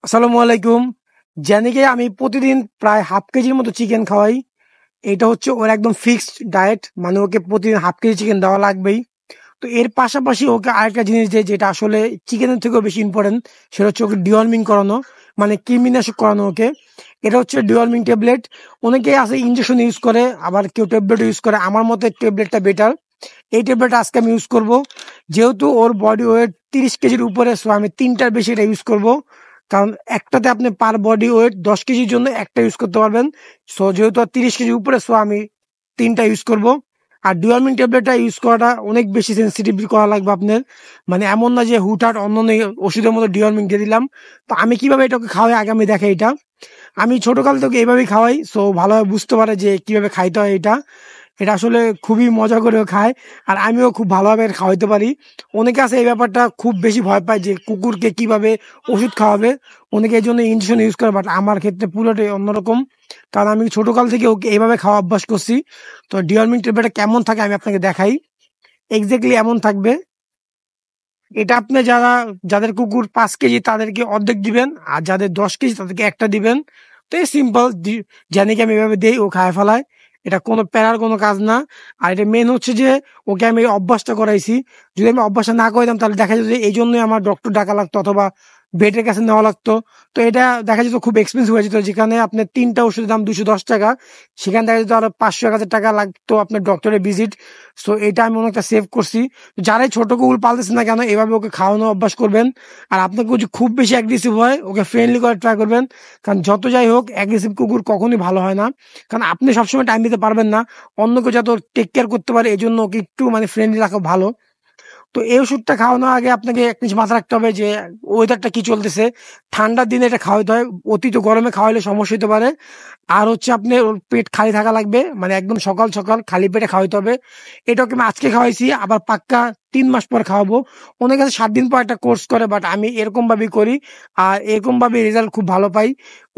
আসসালামু আলাইকুম। জানিকে আমি প্রতিদিন প্রায় হাফ কেজির মতো চিকেন খাওয়াই। এটা হচ্ছে ওর একদম ফিক্সড ডায়েট, মানে ওকে প্রতিদিন হাফ কেজি চিকেন দেওয়া লাগবেই। তো এর পাশাপাশি ওকে আরেকটা জিনিস দেয় যেটা আসলে চিকেনের থেকেও বেশি ইম্পর্টেন্ট, সেটা হচ্ছে ওকে ডিওয়ার্মিং করানো, মানে কৃমিনাশক করানো ওকে। এটা হচ্ছে ডিওয়ার্মিং ট্যাবলেট। অনেকেই আছে ইনজেকশন ইউজ করে, আবার কেউ ট্যাবলেট ইউজ করে। আমার মতে ট্যাবলেটটা বেটার। এই ট্যাবলেট আজকে আমি ইউজ করব। যেহেতু ওর বডি ওয়েট 30 কেজির উপরে, সো আমি তিনটার বেশি এটা ইউজ করব। কারণ একটাতে আপনি পার বডি ওয়েট 10 কেজির জন্য একটা ইউজ করতে পারবেন। সো যেহেতু 30 কেজির উপরে, সো আমি তিনটা ইউজ করব। আর ডিওয়ার্মিং ট্যাবলেটটা ইউজ করাটা অনেক বেশি সেন্সিটিভ করা লাগবে আপনার। মানে এমন না যে হুটহাট অন্য ওষুধের মতো ডিওয়ার্মিং দিয়ে দিলাম। তো আমি কিভাবে এটাকে খাওয়াই আগে আমি দেখাই এটা। আমি ছোটকাল থেকে এইভাবেই খাওয়াই, সো ভালোভাবে বুঝতে পারে যে কিভাবে খাইতে হয় এটা। এটা আসলে খুবই মজা করেও খায়, আর আমিও খুব ভালোভাবে এটা খাওয়াইতে পারি। অনেকে আছে এই ব্যাপারটা খুব বেশি ভয় পায় যে কুকুরকে কিভাবে ওষুধ খাওয়াবে, অনেকে এই জন্য ইনজেকশন ইউজ করে, বাট আমার ক্ষেত্রে পুরোটাই অন্যরকম। কারণ আমি ছোটকাল থেকে ওকে এইভাবে খাওয়া অভ্যাস করছি। তো ডিওয়ার্মিং ট্যাবলেটটা কেমন থাকে আমি আপনাকে দেখাই। এক্স্যাক্টলি এমন থাকবে। এটা আপনি যাদের কুকুর 5 কেজি তাদেরকে অর্ধেক দিবেন, আর যাদের 10 কেজি তাদেরকে একটা দিবেন। তো এই সিম্পল, জানি কি আমি এভাবে দেই, ও খায় ফেলায়। এটা কোনো প্যারার কোনো কাজ না। আর এটা মেন হচ্ছে যে ওকে আমি এই অভ্যাসটা করাইছি। যদি আমি অভ্যাসটা না করতাম তাহলে দেখা যেত যে এই জন্যই আমার ডক্টর ডাকা লাগতো অথবা বেটের কাছে নেওয়া লাগতো। তো এটা দেখা যেত খুব এক্সপেন্সিভ হয়ে যেত, যেখানে আপনার তিনটা ওষুধের দাম 210 টাকা, সেখানে দেখা যেত আরো 500-1000 টাকা লাগতো আপনার ডক্টরের ভিজিট। সো এটা আমি অনেকটা সেভ করছি। যারাই ছোট কুকুর পালতেছেন না কেন, এভাবে ওকে খাওয়ানো অভ্যাস করবেন। আর আপনাকে যদি খুব বেশি অ্যাগ্রেসিভ হয়, ওকে ফ্রেন্ডলি করে ট্রাই করবেন। কারণ যত যাই হোক, অ্যাগ্রেসিভ কুকুর কখনোই ভালো হয় না। কারণ আপনি সবসময় টাইম দিতে পারবেন না, অন্য কেউ যত টেক কেয়ার করতে পারে, এই জন্য ওকে একটু মানে ফ্রেন্ডলি রাখা ভালো। তো এই ওষুধটা খাওয়ানোর আগে আপনাকে এক জিনিস মাথায় রাখতে হবে যে ওয়েদারটা কি চলতেছে। ঠান্ডার দিনে এটা খাওয়াতে হয়, অতিরিক্ত গরমে খাওয়াইলে সমস্যা হতে পারে। আর হচ্ছে আপনি ওর পেট খালি থাকা লাগবে, মানে একদম সকাল সকাল খালি পেটে খাওয়াইতে হবে। এটাকে আমি আজকে খাওয়াইছি, আবার পাক্কা 3 মাস পর খাওয়াবো। অনেকে আছে 7 দিন পর একটা কোর্স করে, বাট আমি এরকম ভাবেই করি। আর এরকম ভাবে রেজাল্ট খুব ভালো পাই।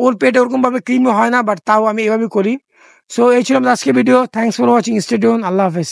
ওর পেটে ওরকম ভাবে ক্রিমও হয় না, বাট তাও আমি এভাবেই করি। সো এই ছিল আমাদের আজকে video. Thanks for watching, stay tune, আল্লাহ হাফেজ।